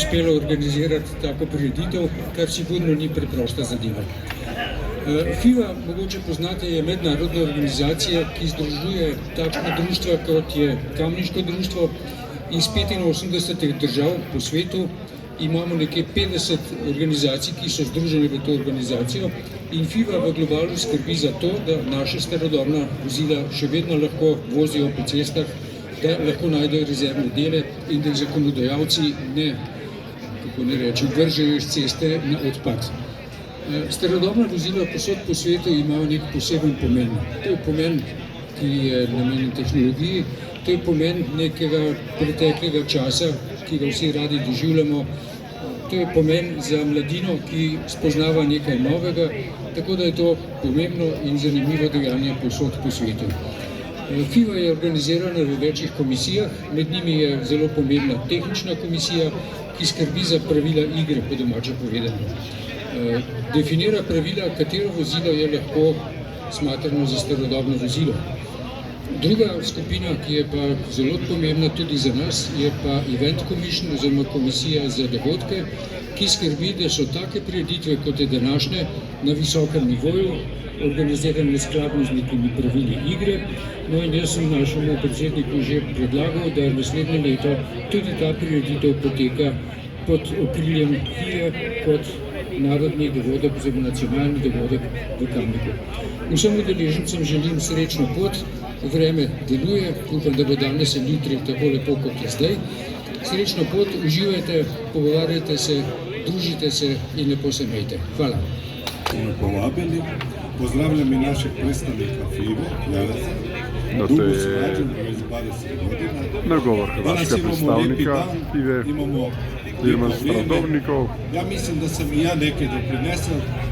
uspelo organizirati tako prireditev, kar sigurno ni preprosta zadeva. FIVA, mogoče poznate, je mednarodna organizacija, ki združuje takšna društva, kot je Kamniško društvo iz 85 držav po svetu. Imamo nekje 50 organizacij, ki so združene v to organizacijo, in FIVA v globalu skrbi za to, da naše starodobna vozila še vedno lahko vozijo po cestah, da lahko najdejo rezervne dele in da zakonodajalci ne vržejo iz ceste na odpad. Starodobna vozila povsod po svetu imajo nek poseben pomen. To je pomen, ki je namenjen tehnologiji, to je pomen nekega preteklega časa, ki ga vsi radi doživljamo. To je pomen za mladino, ki spoznava nekaj novega, tako da je to pomembno in zanimivo dejanje povsod po svetu. FIVA je organizirana v večjih komisijah, med njimi je zelo pomembna tehnična komisija, ki skrbi za pravila igre, po domače povedano. Definira pravila, katero vozilo je lahko smatrano za starodobno vozilo. Druga skupina, ki je pa zelo pomembna tudi za nas, je pa Event Commission oziroma komisija za dogodke, ki skrbi, da so take prireditve, kot je današnje, na visokem nivoju, organizirane skladno z nekimi pravili igre. No in jaz sem našemu predsedniku že predlagal, da naslednje leto tudi ta prireditev poteka pod okriljem FIA kot narodni dogodek oziroma nacionalni dogodek v Kamniku. Vsem udeležencem želim srečno pot, vreme deluje, upam, da bo danes in jutri tako lepo, kot je zdaj. Srečno pot, uživajte, pogovarjajte se, družite se in lepo se imejte. Hvala. Me povabili, pozdravljam i našeg predstavnika FIVA, Jaraca, dugo surađujemo već 20 godina. Nagovor hrvatska predstavnika FIVA, imamo Dirman Starodobnikov. Ja mislim da sam i ja neke doprinesao.